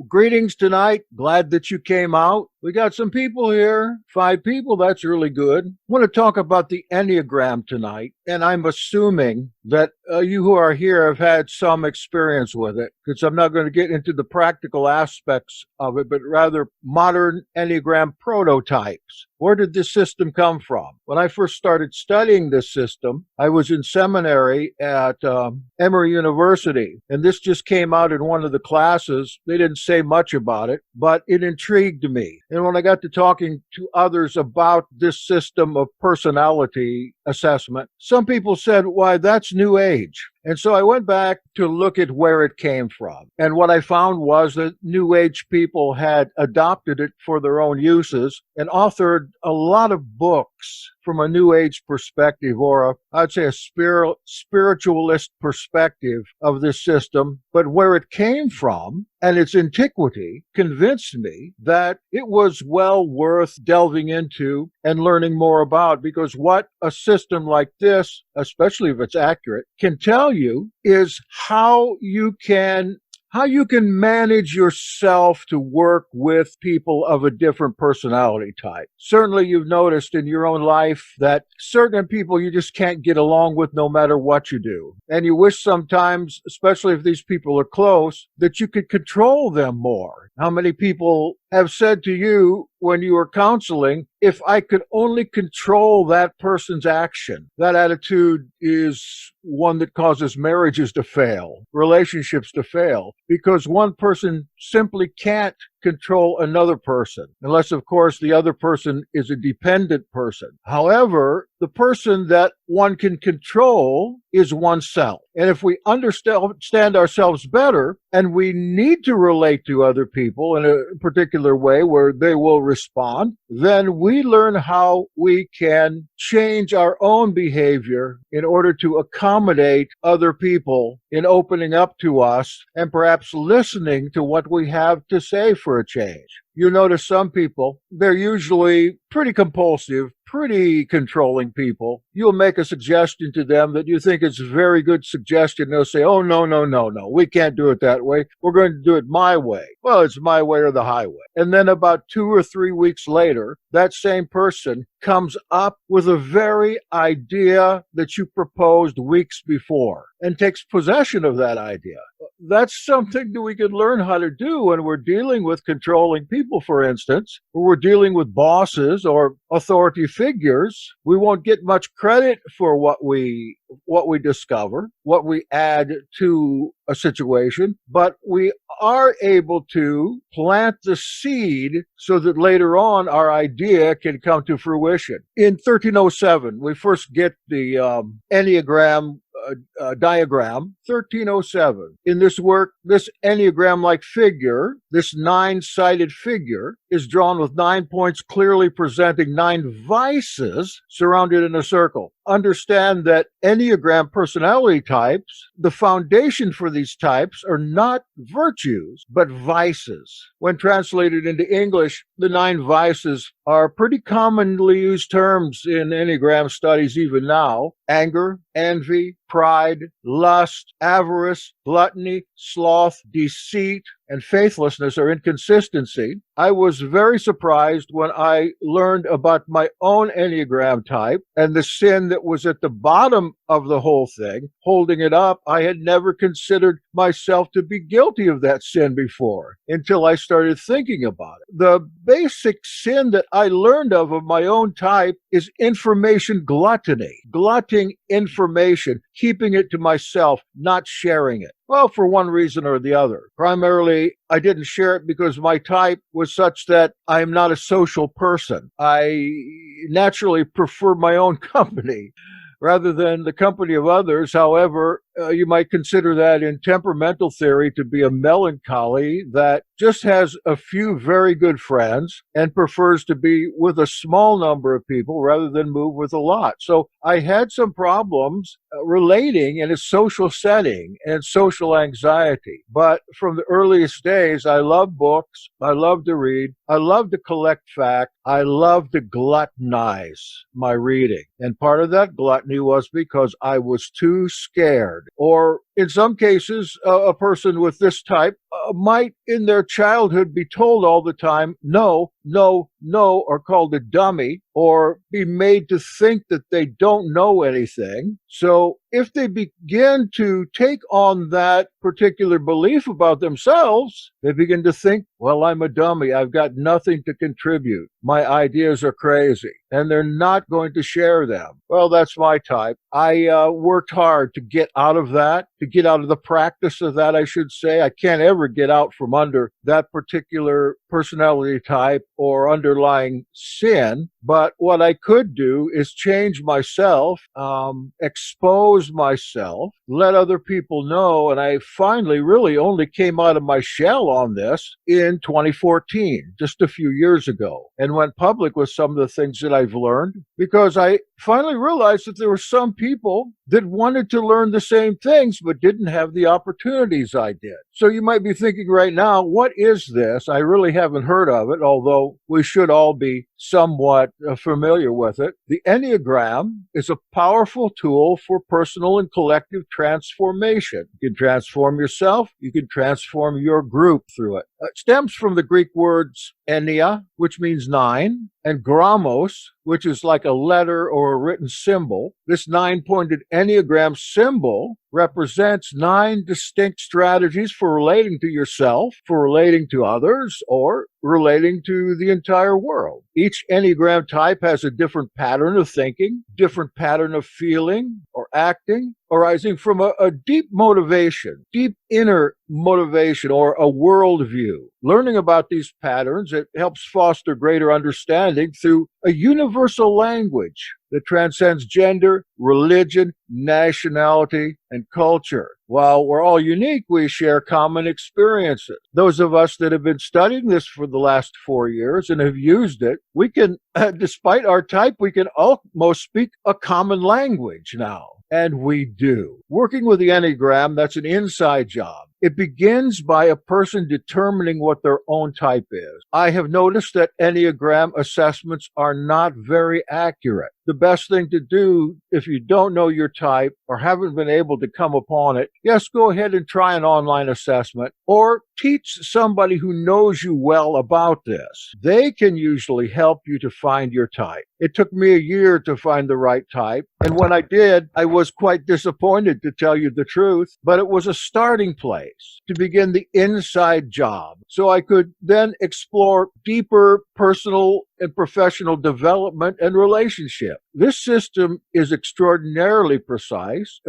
Greetings tonight. Glad that you came out. We got some people here, 5 people. That's really good. I want to talk about the Enneagram tonight, and I'm assuming that you who are here have had some experience with it, because I'm not going to get into the practical aspects of it, but rather modern Enneagram prototypes. Where did this system come from? When I first started studying this system, I was in seminary at Emory University, and this just came out in one of the classes. They didn't say much about it, but it intrigued me. And when I got to talking to others about this system of personality assessment, some people said, why, that's New Age. And so I went back to look at where it came from. And what I found was that New Age people had adopted it for their own uses and authored a lot of books from a New Age perspective, or I'd say a spiritualist perspective of this system. But where it came from and its antiquity convinced me that it was well worth delving into and learning more about, because what a system like this, especially if it's accurate, can tell you is how you can manage yourself to work with people of a different personality type. Certainly you've noticed in your own life that certain people you just can't get along with no matter what you do. And you wish sometimes, especially if these people are close, that you could control them more. How many people have said to you when you were counseling, if I could only control that person's action? That attitude is one that causes marriages to fail, relationships to fail, because one person simply can't control another person, unless, of course, the other person is a dependent person. However, the person that one can control is oneself. And if we understand ourselves better, and we need to relate to other people in a particular way where they will respond, then we learn how we can change our own behavior in order to accommodate other people in opening up to us and perhaps listening to what we have to say for a change. You notice some people, they're usually pretty compulsive, pretty controlling people. You'll make a suggestion to them that you think is a very good suggestion. They'll say, oh, no, we can't do it that way. We're going to do it my way. Well, it's my way or the highway. And then about 2 or 3 weeks later, that same person comes up with a very idea that you proposed weeks before and takes possession of that idea. That's something that we can learn how to do when we're dealing with controlling people, for instance, or we're dealing with bosses or authority figures. We won't get much credit for what we discover, what we add to a situation, but we are able to plant the seed so that later on our idea can come to fruition. In 1307, we first get the Enneagram diagram, 1307. In this work, this Enneagram-like figure, this 9-sided figure, is drawn with 9 points clearly presenting 9 vices surrounded in a circle. Understand that Enneagram personality types, the foundation for these types are not virtues, but vices. When translated into English, the 9 vices are pretty commonly used terms in Enneagram studies even now: anger, envy, pride, lust, avarice, gluttony, sloth, deceit, and faithlessness or inconsistency. I was very surprised when I learned about my own Enneagram type and the sin that was at the bottom of the whole thing, holding it up. I had never considered myself to be guilty of that sin before until I started thinking about it. The basic sin that I learned of my own type is information gluttony, glutting information, keeping it to myself, not sharing it. Well, for one reason or the other. Primarily, I didn't share it because my type was such that I am not a social person. I naturally prefer my own company rather than the company of others. However, you might consider that in temperamental theory to be a melancholy that just has a few very good friends and prefers to be with a small number of people rather than move with a lot. So I had some problems relating in a social setting and social anxiety. But from the earliest days, I loved books. I loved to read. I loved to collect facts. I loved to gluttonize my reading. And part of that gluttony was because I was too scared or in some cases, a person with this type might in their childhood be told all the time, no, no, no, or called a dummy, or be made to think that they don't know anything. So if they begin to take on that particular belief about themselves, they begin to think, well, I'm a dummy. I've got nothing to contribute. My ideas are crazy. And they're not going to share them. Well, that's my type. I worked hard to get out of that, to get out of the practice of that, I should say. I can't ever get out from under that particular personality type or underlying sin. But what I could do is change myself, expose myself, let other people know. And I finally really only came out of my shell on this in 2014, just a few years ago, and went public with some of the things that I've learned, because I finally realized that there were some people that wanted to learn the same things but didn't have the opportunities I did. So you might be thinking right now, what is this? I really haven't heard of it, although we should all be somewhat familiar with it. The Enneagram is a powerful tool for personal and collective transformation. You can transform yourself, you can transform your group through it. It stems from the Greek words ennea, which means 9, and gramos, which is like a letter or a written symbol. This 9-pointed Enneagram symbol represents 9 distinct strategies for relating to yourself, for relating to others, or relating to the entire world. Each Enneagram type has a different pattern of thinking, different pattern of feeling or acting, arising from a deep motivation, deep inner motivation, or a worldview. Learning about these patterns, it helps foster greater understanding through a universal language that transcends gender, religion, nationality, and culture. While we're all unique, we share common experiences. Those of us that have been studying this for the last 4 years and have used it, we can, despite our type, we can almost speak a common language now. And we do. Working with the Enneagram, that's an inside job. It begins by a person determining what their own type is. I have noticed that Enneagram assessments are not very accurate. The best thing to do if you don't know your type or haven't been able to come upon it, yes, go ahead and try an online assessment or teach somebody who knows you well about this. They can usually help you to find your type. It took me a year to find the right type, and when I did, I was quite disappointed, to tell you the truth, but it was a starting place to begin the inside job, so I could then explore deeper personal and professional development and relationship. This system is extraordinarily precise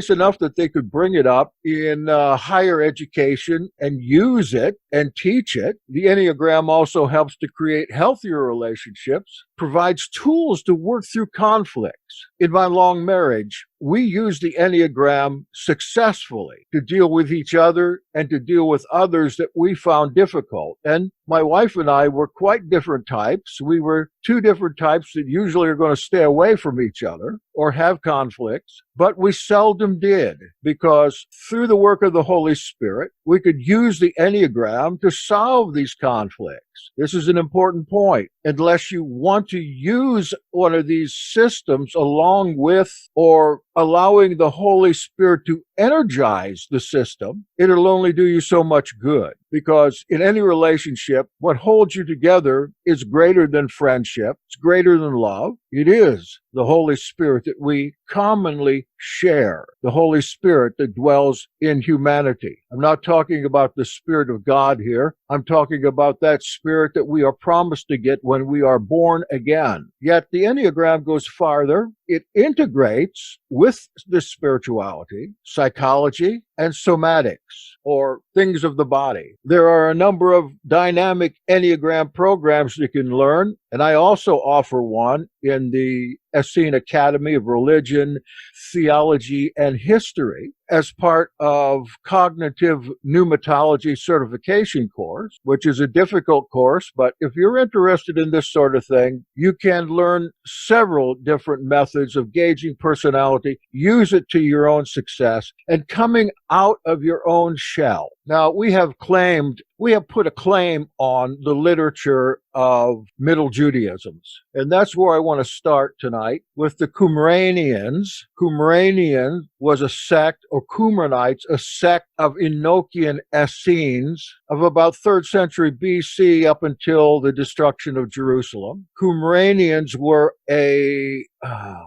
enough that they could bring it up in higher education and use it and teach it. The Enneagram also helps to create healthier relationships, provides tools to work through conflicts. In my long marriage, we used the Enneagram successfully to deal with each other and to deal with others that we found difficult. And my wife and I were quite different types. We were 2 different types that usually are going to stay away from each other or have conflicts, but we seldom did, because through the work of the Holy Spirit, we could use the Enneagram to solve these conflicts. This is an important point. Unless you want to use one of these systems along with or allowing the Holy Spirit to energize the system, it'll only do you so much good. Because in any relationship, what holds you together is greater than friendship. It's greater than love. It is the Holy Spirit that we commonly share, the Holy Spirit that dwells in humanity. I'm not talking about the Spirit of God here. I'm talking about that Spirit that we are promised to get when we are born again. Yet the Enneagram goes farther. It integrates with the spirituality, psychology, and somatics, or things of the body. There are a number of dynamic Enneagram programs you can learn, and I also offer one in the Essene Academy of Religion, Theology, and History as part of Cognitive Pneumatology Certification course, which is a difficult course, but if you're interested in this sort of thing, you can learn several different methods of gauging personality, use it to your own success, and coming out of your own shell. Now, we have put a claim on the literature of Middle Judaisms. And that's where I want to start tonight with the Qumranians. Qumranian was a sect, or Qumranites, a sect of Enochian Essenes of about 3rd century BC up until the destruction of Jerusalem. Qumranians were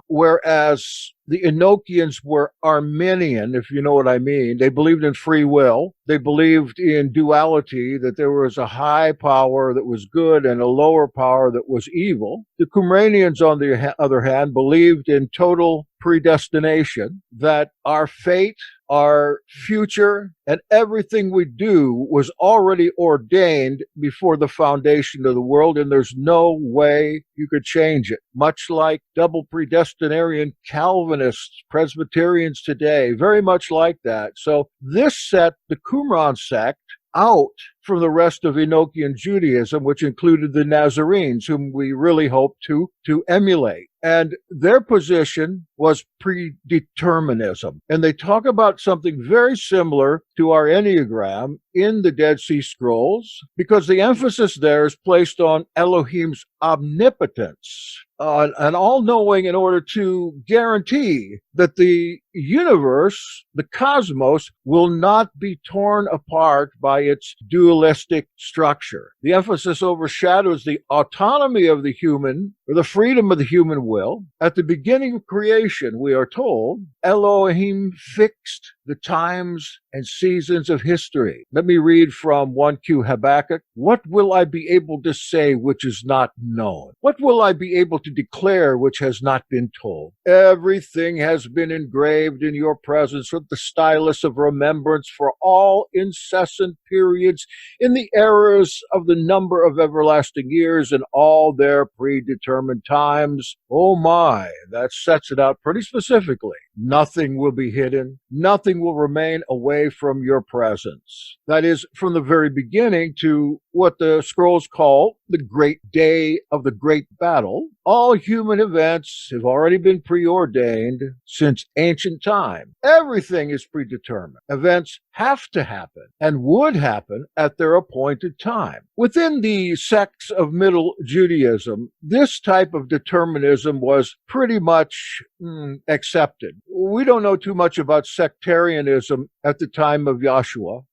whereas the Enochians were Arminian, if you know what I mean. They believed in free will. They believed in duality, that there was a high power that was good and a lower power that was evil. The Qumranians, on the other hand, believed in total predestination, that our fate, our future, and everything we do was already ordained before the foundation of the world, and there's no way you could change it. Much like double predestinarian Calvinists, Presbyterians today, very much like that. So this set the Qumran sect out from the rest of Enochian Judaism, which included the Nazarenes, whom we really hope to emulate. And their position was predeterminism. And they talk about something very similar to our Enneagram in the Dead Sea Scrolls, because the emphasis there is placed on Elohim's omnipotence, an all-knowing, in order to guarantee that the universe, the cosmos, will not be torn apart by its dualistic structure. The emphasis overshadows the autonomy of the human, or the freedom of the human will. At the beginning of creation, we are told, Elohim fixed the times and seasons of history. Let me read from 1Q Habakkuk. What will I be able to say which is not known? What will I be able to declare which has not been told? Everything has been engraved in your presence with the stylus of remembrance for all incessant periods in the eras of the number of everlasting years and all their predetermined times. Oh my, that sets it out pretty specifically. Nothing will be hidden. Nothing will remain away from your presence. That is, from the very beginning to what the scrolls call the great day of the great battle. All human events have already been preordained since ancient time. Everything is predetermined. Events have to happen and would happen at their appointed time. Within the sects of Middle Judaism, this type of determinism was pretty much accepted. We don't know too much about sectarianism at the time of Yahshua.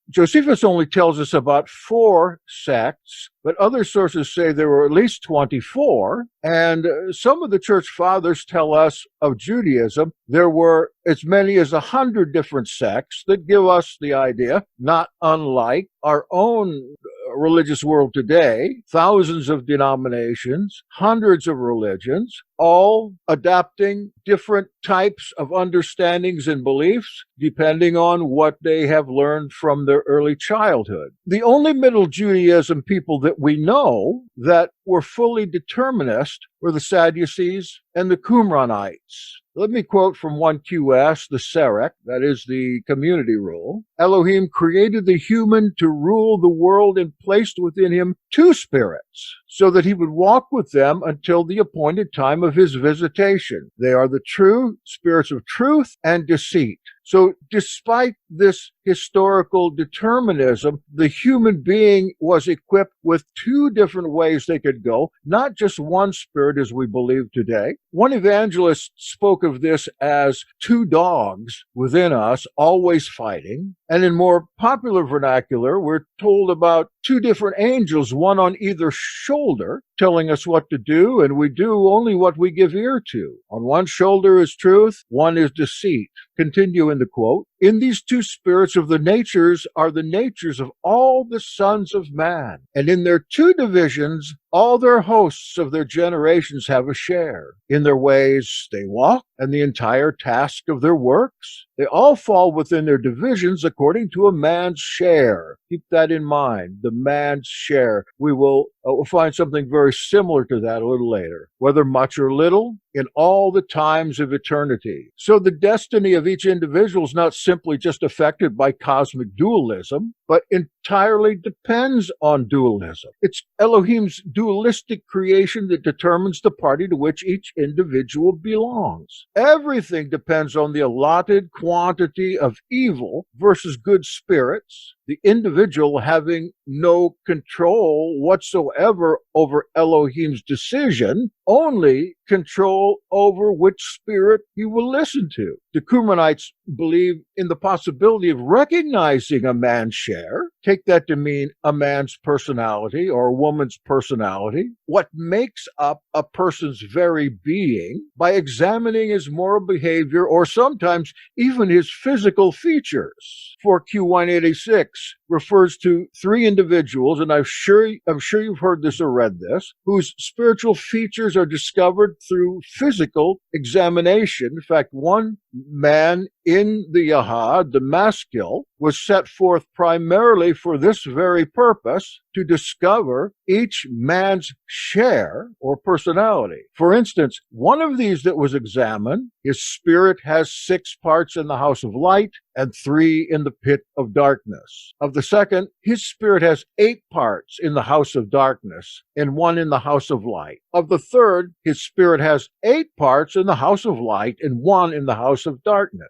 Josephus only tells us about 4 sects, but other sources say there were at least 24. And some of the church fathers tell us of Judaism, there were as many as 100 different sects that give us the idea, not unlike our own religious world today, thousands of denominations, hundreds of religions, all adopting different types of understandings and beliefs depending on what they have learned from their early childhood. The only Middle Judaism people that we know that were fully determinist were the Sadducees and the Qumranites. Let me quote from 1QS, the Serek, that is the community rule. Elohim created the human to rule the world and placed within him 2 spirits, so that he would walk with them until the appointed time of his visitation. They are the true spirits of truth and deceit. So despite this historical determinism, the human being was equipped with 2 different ways they could go, not just one spirit as we believe today. One evangelist spoke of this as 2 dogs within us, always fighting. And in more popular vernacular, we're told about 2 different angels, one on either shoulder, telling us what to do, and we do only what we give ear to. On one shoulder is truth, one is deceit. Continue in the quote. In these 2 spirits of the natures are the natures of all the sons of man, and in their 2 divisions, all their hosts of their generations have a share. In their ways they walk, and the entire task of their works. They all fall within their divisions according to a man's share. Keep that in mind, the man's share. We'll find something very similar to that a little later. Whether much or little, in all the times of eternity. So the destiny of each individual is not simply just affected by cosmic dualism. but entirely depends on dualism. It's Elohim's dualistic creation that determines the party to which each individual belongs. Everything depends on the allotted quantity of evil versus good spirits, the individual having no control whatsoever over Elohim's decision, only control over which spirit he will listen to. The Qumranites believe in the possibility of recognizing a man's share. Take that to mean a man's personality or a woman's personality, what makes up a person's very being, by examining his moral behavior or sometimes even his physical features. For Q186 refers to three individuals, and I'm sure you've heard this or read this, whose spiritual features are discovered through physical examination. In fact, one man in the Yahad, the Maskil, was set forth primarily for this very purpose, to discover each man's share or personality. For instance, one of these that was examined, his spirit has 6 parts in the house of light and 3 in the pit of darkness. Of the second, his spirit has 8 parts in the house of darkness and 1 in the house of light. Of the third, his spirit has 8 parts in the house of light and 1 in the house of darkness.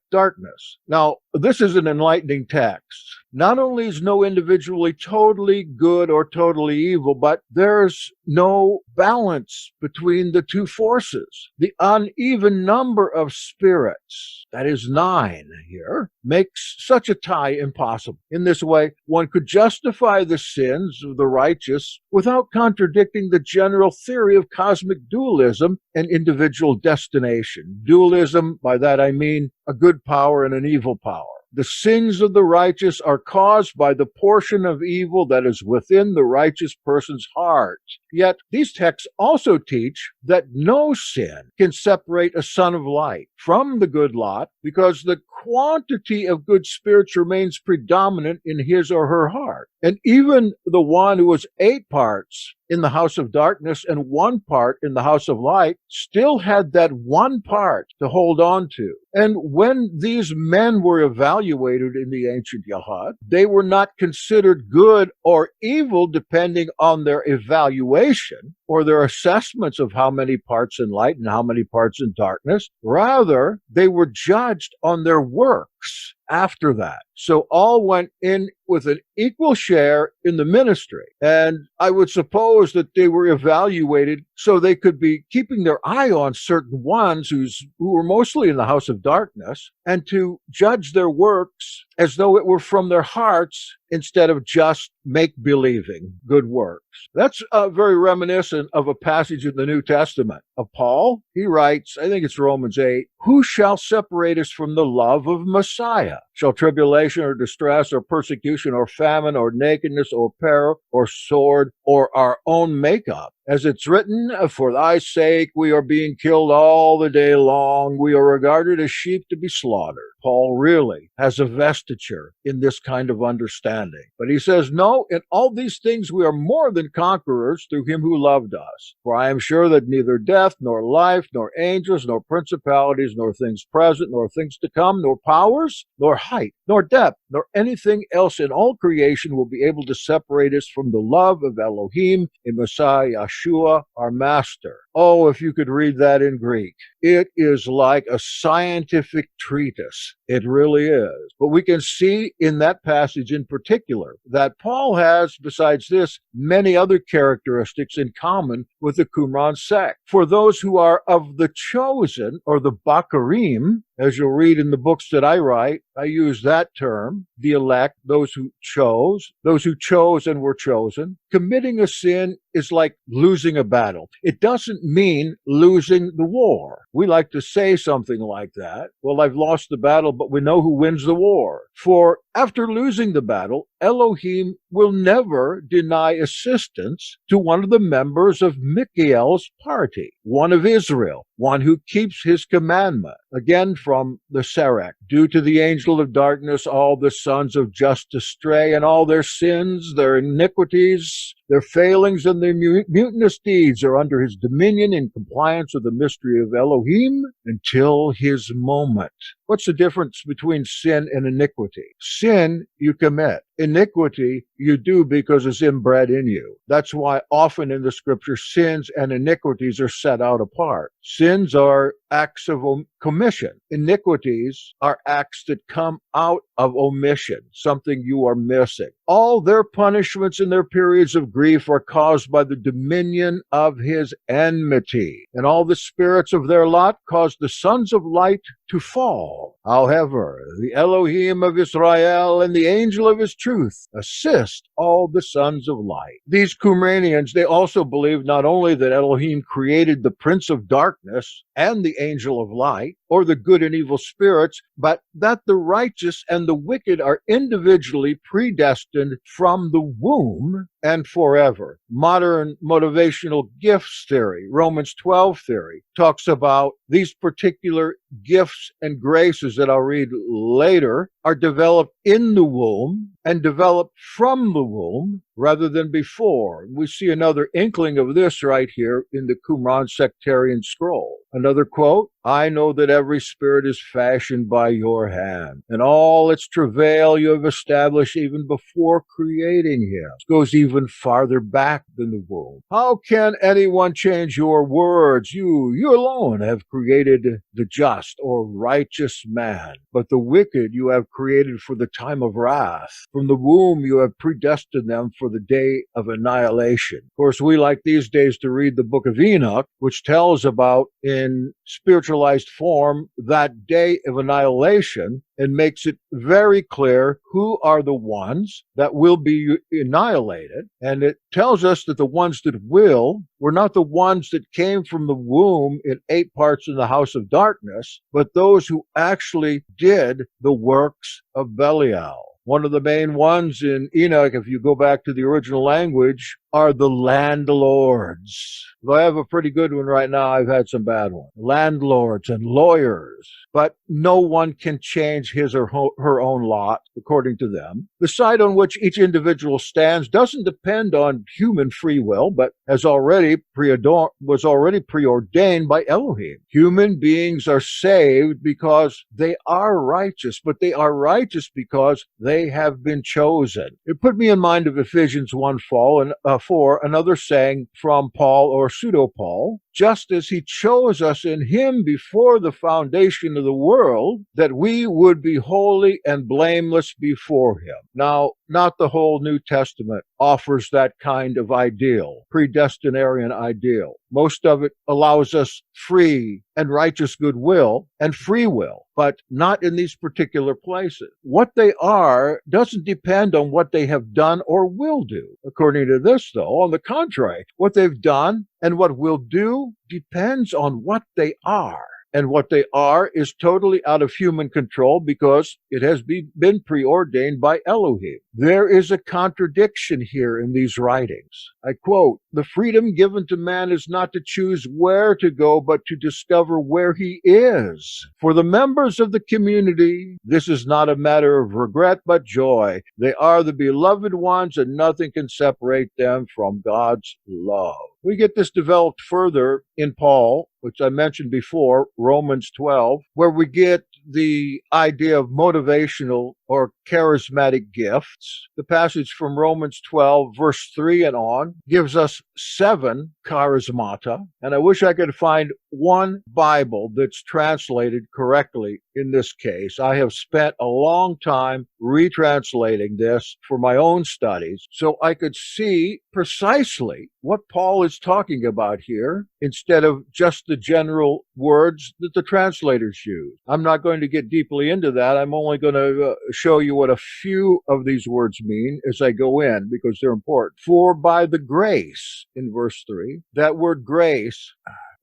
Now, this is an enlightening text. Not only is no individually totally good or totally evil, but there's no balance between the two forces. The uneven number of spirits, that is 9 here, makes such a tie impossible. In this way, one could justify the sins of the righteous without contradicting the general theory of cosmic dualism and individual destination. Dualism, by that I mean a good power and an evil power. The sins of the righteous are caused by the portion of evil that is within the righteous person's heart. Yet, these texts also teach that no sin can separate a son of light from the good lot, because the quantity of good spirits remains predominant in his or her heart. And even the one who was 8 parts in the house of darkness and 1 part in the house of light still had that 1 part to hold on to. And when these men were evaluated in the ancient Yahad, they were not considered good or evil depending on their evaluation or their assessments of how many parts in light and how many parts in darkness. Rather, they were judged on their works after that. So all went in with an equal share in the ministry. And I would suppose that they were evaluated so they could be keeping their eye on certain ones who were mostly in the house of darkness, and to judge their works as though it were from their hearts instead of just make-believing good works. That's very reminiscent of a passage in the New Testament of Paul. He writes, I think it's Romans 8, "Who shall separate us from the love of Messiah? Shall tribulation or distress or persecution or famine or nakedness or peril or sword or our own makeup? As it's written, for thy sake we are being killed all the day long. We are regarded as sheep to be slaughtered." Paul really has a vestiture in this kind of understanding. But he says, no, in all these things we are more than conquerors through him who loved us. For I am sure that neither death, nor life, nor angels, nor principalities, nor things present, nor things to come, nor powers, nor height, nor depth, nor anything else in all creation will be able to separate us from the love of Elohim in Messiah Yeshua, our Master. Oh, if you could read that in Greek. It is like a scientific treatise. It really is. But we can see in that passage in particular that Paul has, besides this, many other characteristics in common with the Qumran sect. For those who are of the chosen, or the Bakarim, as you'll read in the books that I write, I use that term, the elect, those who chose and were chosen. Committing a sin is like losing a battle. It doesn't mean losing the war. We like to say something like that. Well, I've lost the battle, but we know who wins the war. For after losing the battle, Elohim will never deny assistance to one of the members of Michael's party, one of Israel, one who keeps his commandment. Again, from the Serach, due to the angel of darkness, all the sons of justice stray, and all their sins, their iniquities, their failings, and their mutinous deeds are under his dominion in compliance with the mystery of Elohim until his moment. What's the difference between sin and iniquity? Sin you commit. Iniquity you do because it's inbred in you. That's why often in the scripture, sins and iniquities are set out apart. Sins are acts of commission. Iniquities are acts that come out of omission, something you are missing. All their punishments and their periods of grief are caused by the dominion of his enmity. And all the spirits of their lot cause the sons of light to fall. However, the Elohim of Israel and the angel of his truth assist all the sons of light. These Qumranians, they also believe not only that Elohim created the prince of darkness and the angel of light, or the good and evil spirits, but that the righteous and the wicked are individually predestined from the womb and forever. Modern motivational gifts theory, Romans 12 theory, talks about these particular gifts and graces that I'll read later are developed in the womb and developed from the womb rather than before. We see another inkling of this right here in the Qumran sectarian scroll. Another quote, I know that every spirit is fashioned by your hand, and all its travail you have established even before creating him. It goes even farther back than the womb. How can anyone change your words? You alone have created the just or righteous man, but the wicked you have created for the time of wrath. From the womb you have predestined them for the day of annihilation. Of course, we like these days to read the book of Enoch, which tells about in spiritualized form that day of annihilation and makes it very clear who are the ones that will be annihilated. And it tells us that the ones that will were not the ones that came from the womb in 8 parts in the house of darkness, but those who actually did the works of Belial. One of the main ones in Enoch, if you go back to the original language, are the landlords. If I have a pretty good one right now, I've had some bad ones. Landlords and lawyers. But no one can change his or her own lot, according to them. The side on which each individual stands doesn't depend on human free will, but was already preordained by Elohim. Human beings are saved because they are righteous, but they are righteous because they have been chosen. It put me in mind of Ephesians 1:4, another saying from Paul or pseudo-Paul, just as he chose us in him before the foundation of the world, that we would be holy and blameless before him. Now, not the whole New Testament offers that kind of ideal, predestinarian ideal. Most of it allows us free and righteous goodwill and free will, but not in these particular places. What they are doesn't depend on what they have done or will do. According to this, though, on the contrary, what they've done and what will do depends on what they are. And what they are is totally out of human control because it has been preordained by Elohim. There is a contradiction here in these writings. I quote, the freedom given to man is not to choose where to go, but to discover where he is. For the members of the community, this is not a matter of regret, but joy. They are the beloved ones, and nothing can separate them from God's love. We get this developed further in Paul, which I mentioned before, Romans 12, where we get the idea of motivational or charismatic gifts. The passage from Romans 12, verse 3 and on, gives us 7 charismata. And I wish I could find one Bible that's translated correctly in this case. I have spent a long time retranslating this for my own studies so I could see precisely what Paul is talking about here instead of just the general words that the translators use. I'm not going to get deeply into that. I'm only going to show you what a few of these words mean as I go in because they're important. For by the grace, in verse 3, that word grace,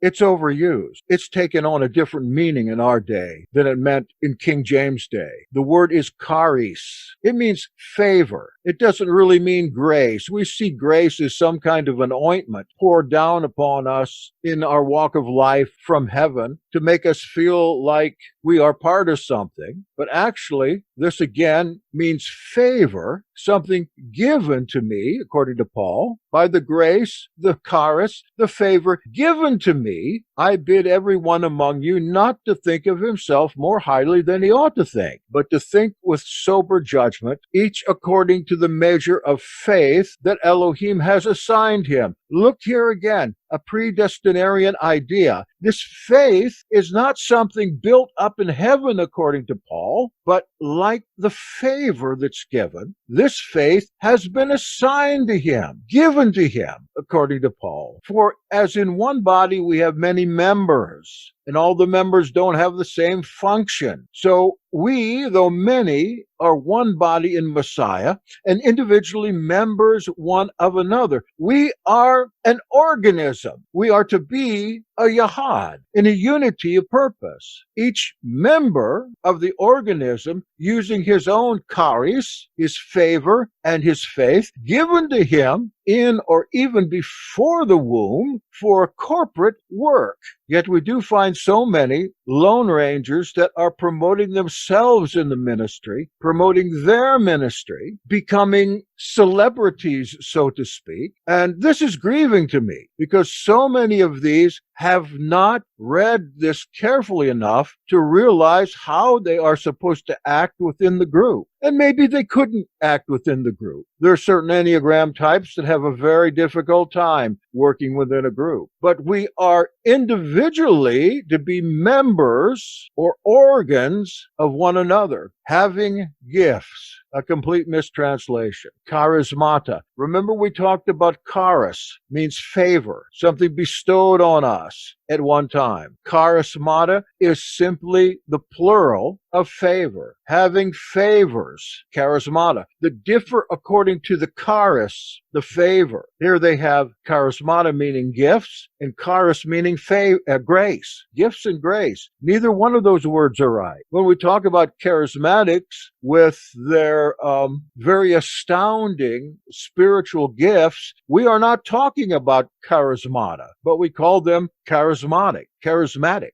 it's overused. It's taken on a different meaning in our day than it meant in King James' day. The word is charis. It means favor. It doesn't really mean grace. We see grace as some kind of an ointment poured down upon us in our walk of life from heaven to make us feel like we are part of something. But actually, this again means favor, something given to me, according to Paul, by the grace, the charis, the favor given to me I bid every one among you not to think of himself more highly than he ought to think, but to think with sober judgment, each according to the measure of faith that Elohim has assigned him. Look here again, a predestinarian idea. This faith is not something built up in heaven, according to Paul, but like the favor that's given, this faith has been assigned to him, given to him, according to Paul. For as in one body we have many members, and all the members don't have the same function. So we, though many, are one body in Messiah, and individually members one of another. We are an organism. We are to be a Yahad, in a unity of purpose. Each member of the organism using his own charis, his favor, and his faith, given to him in or even before the womb for corporate work. Yet we do find so many lone rangers that are promoting themselves in the ministry, promoting their ministry, becoming celebrities, so to speak. And this is grieving to me because so many of these have not read this carefully enough to realize how they are supposed to act within the group. And maybe they couldn't act within the group. There are certain Enneagram types that have a very difficult time working within a group. But we are individually to be members or organs of one another, having gifts. A complete mistranslation. Charismata. Remember we talked about charis, means favor, something bestowed on us at one time. Charismata is simply the plural of favor. Having favors, charismata, that differ according to the charis, the favor. Here they have charismata meaning gifts and charis meaning grace. Gifts and grace. Neither one of those words are right. When we talk about charismatics with their very astounding spiritual gifts, we are not talking about charismata, but we call them charismatics.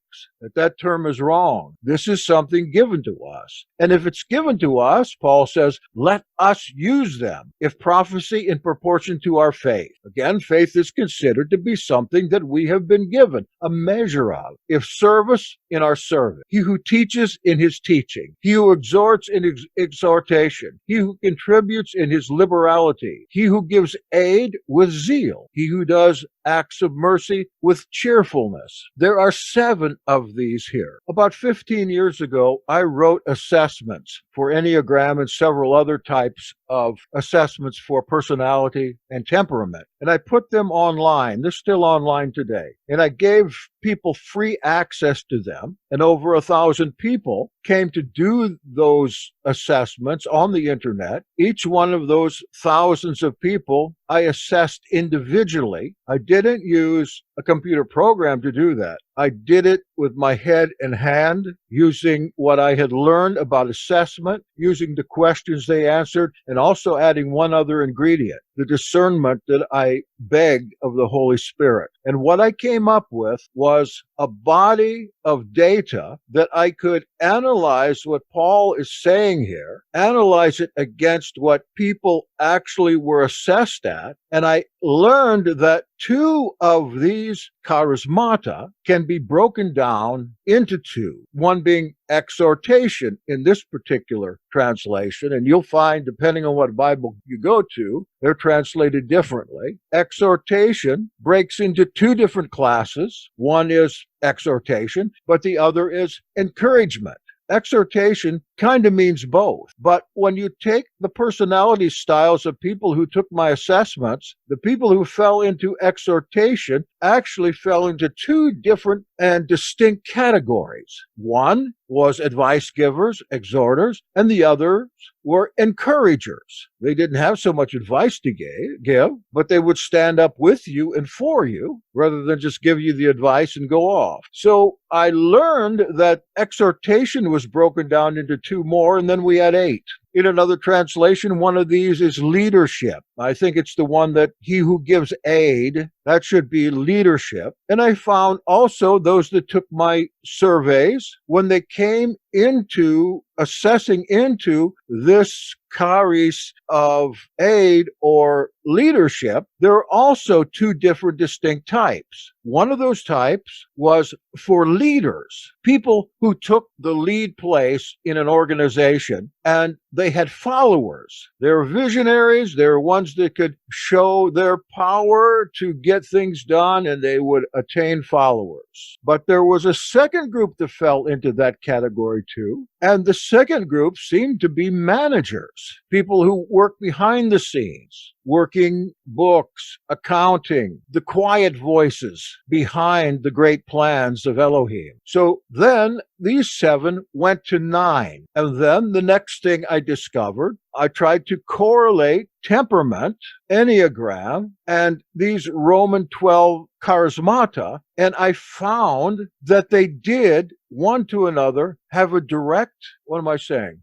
That term is wrong. This is something given to us. And if it's given to us, Paul says, let us use them. If prophecy, in proportion to our faith. Again, faith is considered to be something that we have been given a measure of. If service, in our service. He who teaches, in his teaching. He who exhorts, in his exhortation. He who contributes, in his liberality. He who gives aid, with zeal. He who does acts of mercy, with cheerfulness. There are 7 of these here. About 15 years ago, I wrote assessments for Enneagram and several other types of assessments for personality and temperament. And I put them online. They're still online today. And I gave people free access to them. And over 1,000 people came to do those assessments on the internet. Each one of those thousands of people I assessed individually. I didn't use a computer program to do that. I did it with my head and hand, using what I had learned about assessment, using the questions they answered, and also adding one other ingredient, the discernment that I begged of the Holy Spirit. And what I came up with was a body of data that I could analyze what Paul is saying here, analyze it against what people actually were assessed at, and I learned that 2 of these charismata can be broken down into 2, one being exhortation in this particular translation, and you'll find, depending on what Bible you go to, they're translated differently. Exhortation breaks into 2 different classes. One is exhortation, but the other is encouragement. Exhortation kind of means both. But when you take the personality styles of people who took my assessments, the people who fell into exhortation actually fell into 2 different and distinct categories. One was advice givers, exhorters, and the others were encouragers. They didn't have so much advice to give, but they would stand up with you and for you rather than just give you the advice and go off. So I learned that exhortation was broken down into 2 more, and then we had 8. In another translation, one of these is leadership. I think it's the one that he who gives aid, that should be leadership. And I found also those that took my surveys, when they came into assessing into this charis of aid or leadership, there are also two different distinct types. One of those types was for leaders, people who took the lead place in an organization, and they had followers. They were visionaries. They were ones that could show their power to get things done, and they would attain followers. But there was a second group that fell into that category too, and the second group seemed to be managers, people who work behind the scenes, working books, accounting, the quiet voices behind the great plans of Elohim. So then these 7 went to 9. And then the next thing I discovered, I tried to correlate temperament, Enneagram, and these Roman 12 charismata, and I found that they did, one to another, have a direct,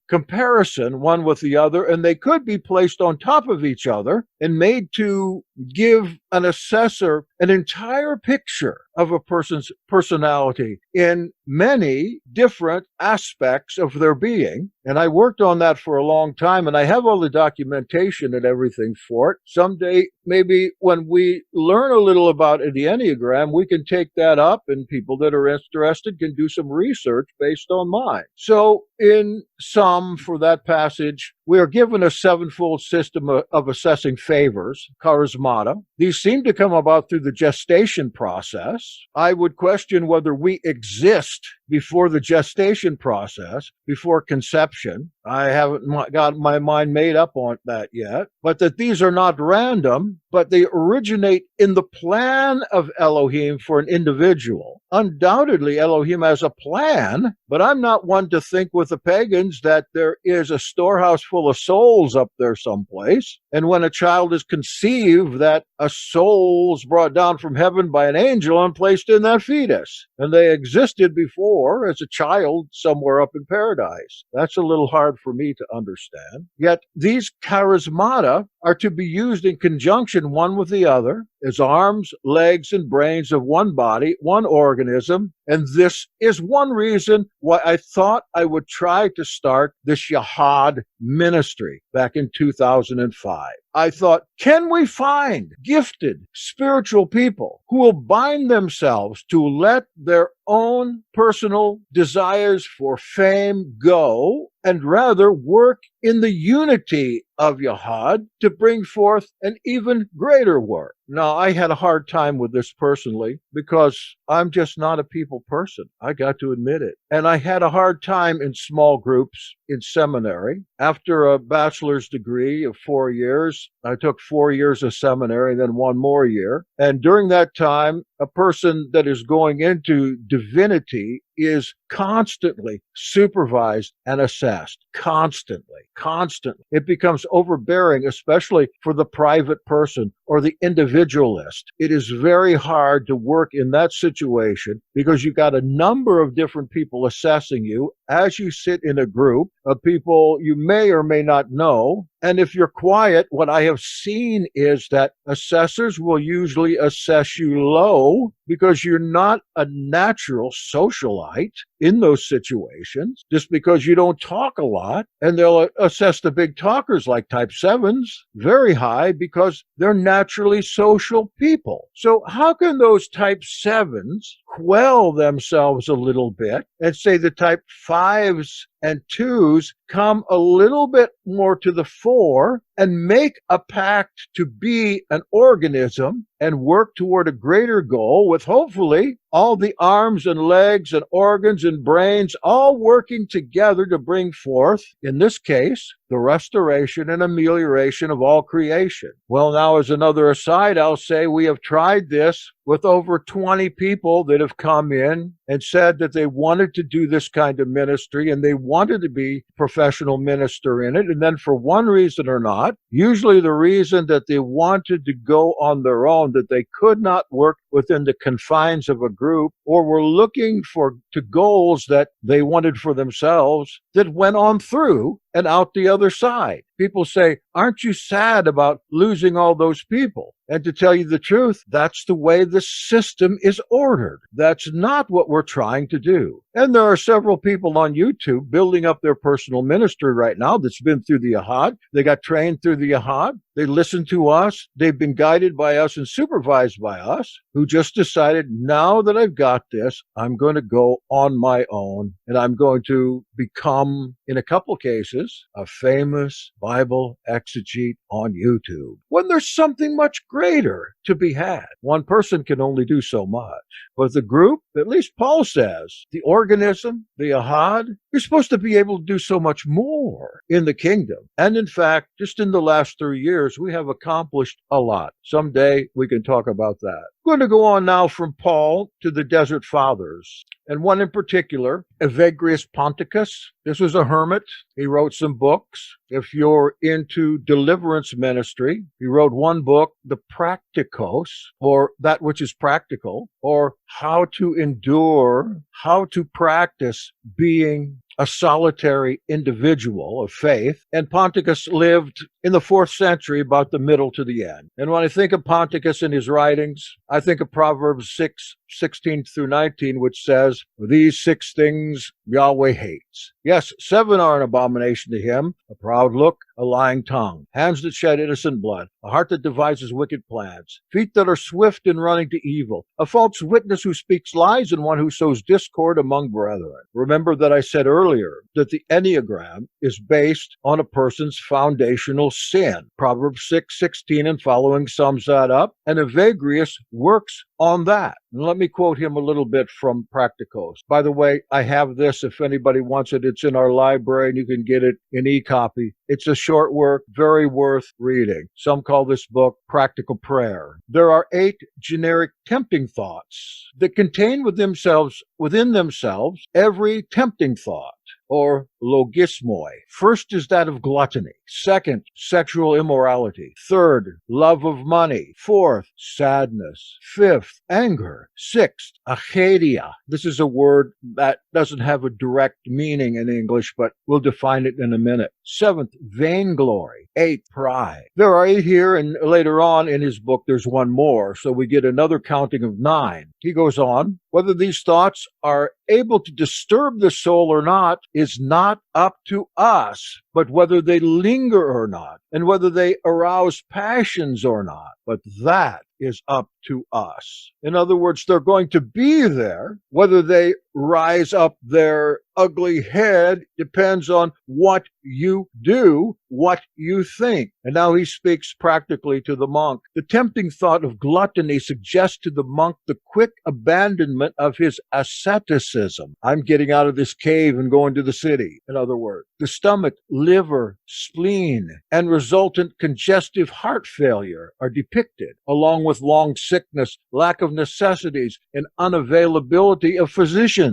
comparison one with the other, and they could be placed on top of each other and made to give an assessor an entire picture of a person's personality in many different aspects of their being. And I worked on that for a long time, and I have all the documentation and everything for it. Someday, maybe when we learn a little about the Enneagram, we can take that up, and people that are interested can do some research based on mine. So in sum, for that passage, we are given a 7-fold system of assessing favors, charismata. These seem to come about through the gestation process. I would question whether we exist before the gestation process, before conception. I haven't got my mind made up on that yet, but that these are not random, but they originate in the plan of Elohim for an individual. Undoubtedly, Elohim has a plan, but I'm not one to think with the pagans that there is a storehouse full of souls up there someplace. And when a child is conceived, that a soul is brought down from heaven by an angel and placed in that fetus. And they existed before as a child somewhere up in paradise. That's a little hard for me to understand. Yet these charismata are to be used in conjunction one with the other as arms, legs, and brains of one body, one organism. And this is one reason why I thought I would try to start this Yahad ministry back in 2005. I thought, can we find gifted spiritual people who will bind themselves to let their own personal desires for fame go and rather work in the unity of Yahad to bring forth an even greater work? Now, I had a hard time with this personally because I'm just not a people person. I got to admit it. And I had a hard time in small groups in seminary. After a bachelor's degree of 4 years, I took 4 years of seminary, then 1 more year. And during that time, a person that is going into divinity is constantly supervised and assessed. Constantly. It becomes overbearing, especially for the private person or the individualist. It is very hard to work in that situation because you got a number of different people assessing you as you sit in a group of people you may or may not know. And if you're quiet, what I have seen is that assessors will usually assess you low because you're not a natural socialite in those situations, just because you don't talk a lot. And they'll assess the big talkers like type 7s very high because they're naturally social people. So how can those type 7s quell themselves a little bit and say the type 5s and 2s come a little bit more to the fore and make a pact to be an organism and work toward a greater goal with hopefully all the arms and legs and organs and brains all working together to bring forth, in this case, the restoration and amelioration of all creation. Well, now as another aside, I'll say we have tried this with over 20 people that have come in and said that they wanted to do this kind of ministry and they wanted to be a professional minister in it. And then for one reason or not, usually the reason that they wanted to go on their own, that they could not work within the confines of a group, or were looking to goals that they wanted for themselves that went on through and out the other side. People say, aren't you sad about losing all those people? And to tell you the truth, that's the way the system is ordered. That's not what we're trying to do. And there are several people on YouTube building up their personal ministry right now that's been through the Yahad. They got trained through the Yahad. They listen to us. They've been guided by us and supervised by us, who just decided, now that I've got this, I'm going to go on my own, and I'm going to become, in a couple cases, a famous Bible exegete on YouTube, when there's something much greater to be had. One person can only do so much. But the group, at least Paul says, the organism, the Yahad, you're supposed to be able to do so much more in the kingdom. And in fact, just in the last 3 years, we have accomplished a lot. Someday we can talk about that. I'm going to go on now from Paul to the Desert Fathers, and one in particular, Evagrius Ponticus. This was a hermit. He wrote some books. If you're into deliverance ministry, he wrote one book, the Praktikos, or that which is practical, or how to endure, how to practice being a solitary individual of faith. And Ponticus lived in the 4th century, about the middle to the end. And when I think of Ponticus and his writings, I think of Proverbs 6:16 through 19, which says, these 6 things Yahweh hates. Yes, 7 are an abomination to him: a proud look, a lying tongue, hands that shed innocent blood, a heart that devises wicked plans, feet that are swift in running to evil, a false witness who speaks lies, and one who sows discord among brethren. Remember that I said earlier that the Enneagram is based on a person's foundational sin. Proverbs 6:16 and following sums that up, and Evagrius works on that. And let me quote him a little bit from Praktikos. By the way, I have this if anybody wants it. It's in our library and you can get it in e-copy. It's a short work, very worth reading. Some call this book Practical Prayer. There are 8 generic tempting thoughts that contain within themselves every tempting thought, or logismoi. First is that of gluttony. Second, sexual immorality. Third, love of money. Fourth, sadness. Fifth, anger. Sixth, achedia. This is a word that doesn't have a direct meaning in English, but we'll define it in a minute. Seventh, vainglory. 8, pride. There are 8 here, and later on in his book there's one more, so we get another counting of 9. He goes on, whether these thoughts are able to disturb the soul or not is not up to us, but whether they linger or not, and whether they arouse passions or not. But that is up to us. In other words, they're going to be there. Whether they rise up their ugly head depends on what you do, what you think. And now he speaks practically to the monk. The tempting thought of gluttony suggests to the monk the quick abandonment of his asceticism. I'm getting out of this cave and going to the city. In other words, the stomach, liver, spleen, and resultant congestive heart failure are depicted, along with long sickness, lack of necessities, and unavailability of physicians.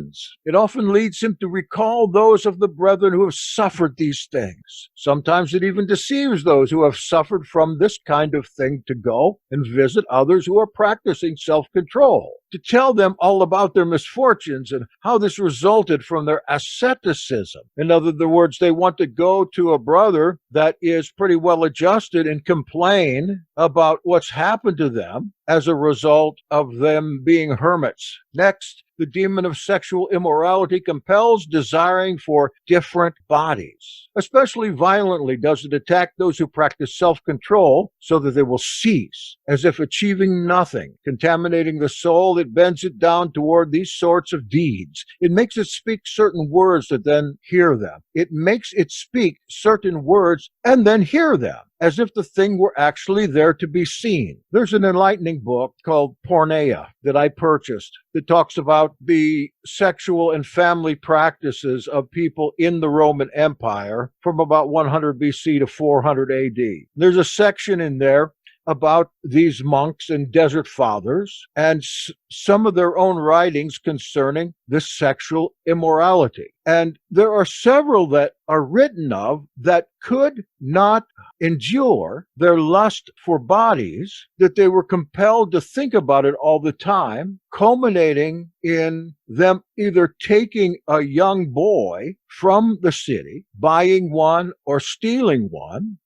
It often leads him to recall those of the brethren who have suffered these things. Sometimes it even deceives those who have suffered from this kind of thing to go and visit others who are practicing self-control, to tell them all about their misfortunes and how this resulted from their asceticism. In other words, they want to go to a brother that is pretty well adjusted and complain about what's happened to them as a result of them being hermits. Next, the demon of sexual immorality compels desiring for different bodies. Especially violently does it attack those who practice self-control so that they will cease, as if achieving nothing, contaminating the soul. It bends it down toward these sorts of deeds. It makes it speak certain words that then hear them. It makes it speak certain words and then hear them, as if the thing were actually there to be seen. There's an enlightening book called Porneia that I purchased that talks about the sexual and family practices of people in the Roman Empire from about 100 BC to 400 AD. There's a section in there about these monks and desert fathers and some of their own writings concerning this sexual immorality. And there are several that are written of that could not endure their lust for bodies, that they were compelled to think about it all the time, culminating in them either taking a young boy from the city, buying one or stealing one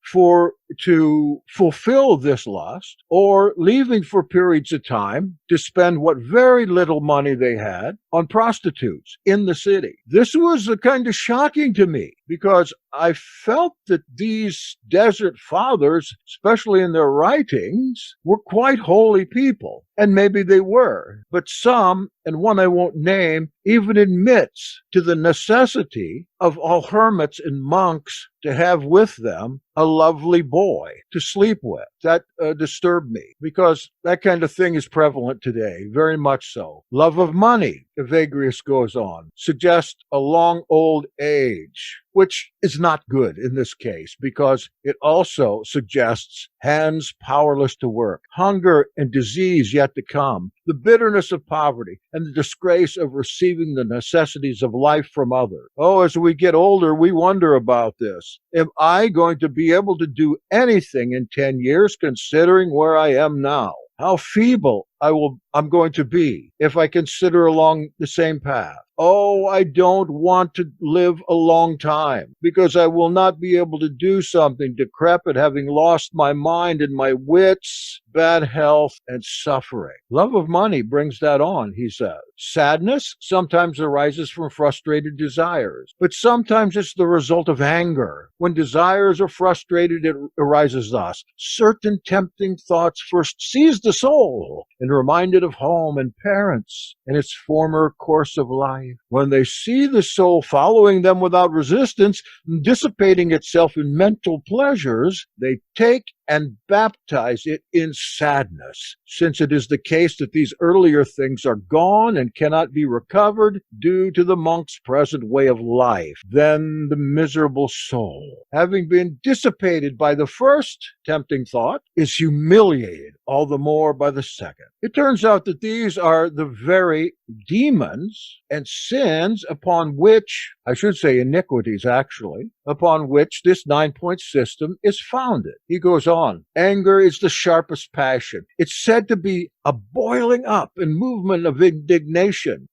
to fulfill this lust, or leaving for periods of time to spend what very little money they had on prostitutes in the city. This was kind of shocking to me because I felt that these desert fathers, especially in their writings, were quite holy people. And maybe they were. But some, and one I won't name, even admits to the necessity of all hermits and monks to have with them a lovely boy to sleep with. That disturbed me because that kind of thing is prevalent today, very much so. Love of money, Evagrius goes on, suggests a long old age, which is not good in this case because it also suggests hands powerless to work, hunger and disease yet to come, the bitterness of poverty, and the disgrace of receiving the necessities of life from others. Oh, as we get older, we wonder about this. Am I going to be able to do anything in 10 years considering where I am now? How feeble I'm going to be if I consider along the same path. Oh, I don't want to live a long time because I will not be able to do something decrepit, having lost my mind and my wits, bad health, and suffering. Love of money brings that on, he says. Sadness sometimes arises from frustrated desires, but sometimes it's the result of anger. When desires are frustrated, it arises thus. Certain tempting thoughts first seize the soul and remind it of home and parents and its former course of life. When they see the soul following them without resistance, dissipating itself in mental pleasures, they take and baptize it in sadness, since it is the case that these earlier things are gone and cannot be recovered due to the monk's present way of life. Then the miserable soul, having been dissipated by the first tempting thought, is humiliated all the more by the second. It turns out that these are the very demons and sins upon which, I should say iniquities actually, upon which this 9-point system is founded. He goes on, anger is the sharpest passion. It's said to be a boiling up and movement of indignation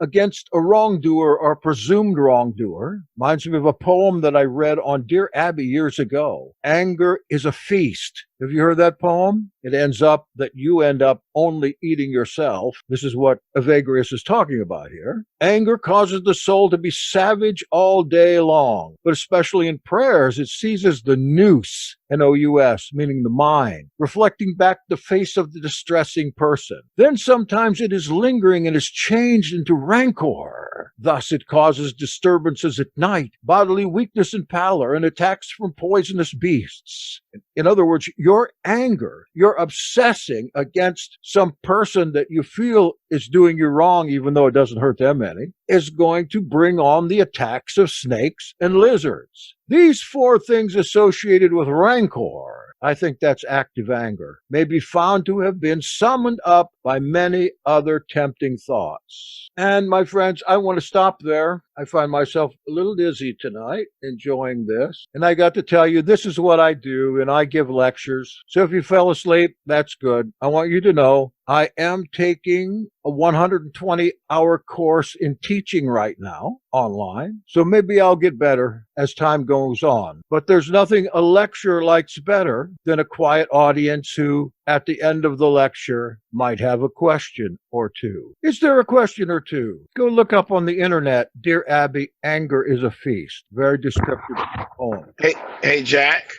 against a wrongdoer or presumed wrongdoer. Reminds me of a poem that I read on Dear Abby years ago. Anger is a feast. Have you heard that poem? It ends up that you end up only eating yourself. This is what Evagrius is talking about here. Anger causes the soul to be savage all day long, but especially in prayers, it seizes the nous, N-O-U-S, meaning the mind, reflecting back the face of the distressing person. Then sometimes it is lingering and is changed into rancor. Thus it causes disturbances at night, bodily weakness and pallor, and attacks from poisonous beasts. In other words, your anger, you're obsessing against some person that you feel is doing you wrong, even though it doesn't hurt them any, is going to bring on the attacks of snakes and lizards. These 4 things associated with rancor, I think that's active anger, may be found to have been summoned up by many other tempting thoughts. And my friends, I want to stop there. I find myself a little dizzy tonight, enjoying this. And I got to tell you, this is what I do, and I give lectures. So if you fell asleep, that's good. I want you to know I am taking a 120-hour course in teaching right now online. So maybe I'll get better as time goes on. But there's nothing a lecturer likes better than a quiet audience who, at the end of the lecture, might have a question or two. Is there a question or two? Go look up on the internet, Dear Abby, Anger is a Feast. Very descriptive poem. Hey, Jack.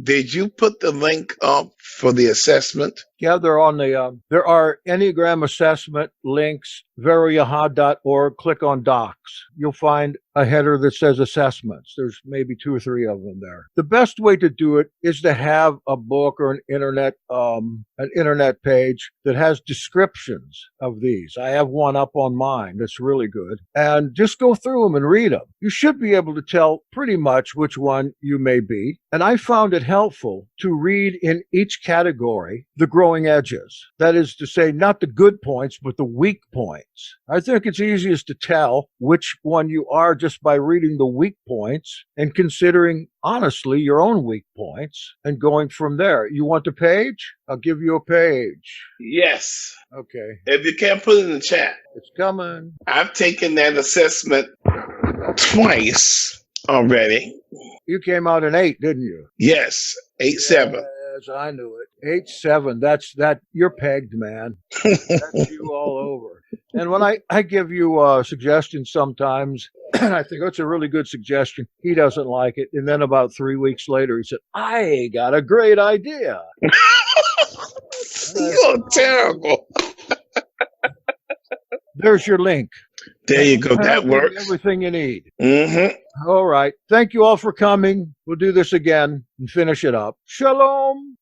Did you put the link up for the assessment? Yeah, they're on the, there are Enneagram assessment links, veroyahad.org. Click on docs. You'll find a header that says assessments. There's maybe 2 or 3 of them there. The best way to do it is to have a book or an internet page that has descriptions of these. I have one up on mine that's really good. And just go through them and read them. You should be able to tell pretty much which one you may be. And I found it helpful to read in each category the growing edges. That is to say, not the good points, but the weak points. points. I think it's easiest to tell which one you are just by reading the weak points and considering honestly your own weak points and going from there. You want the page? I'll give you a page. Yes. Okay. If you can't put it in the chat. It's coming. I've taken that assessment twice already. You came out an 8, didn't you? Yes. 8-7. Yes, I knew it. 8-7. That's that. You're pegged, man. That's you all over. And when I give you suggestions sometimes, I think that's a really good suggestion. He doesn't like it. And then about 3 weeks later, he said, I got a great idea. You're terrible. There's your link. There you go. That works. Everything you need. Mm-hmm. All right. Thank you all for coming. We'll do this again and finish it up. Shalom.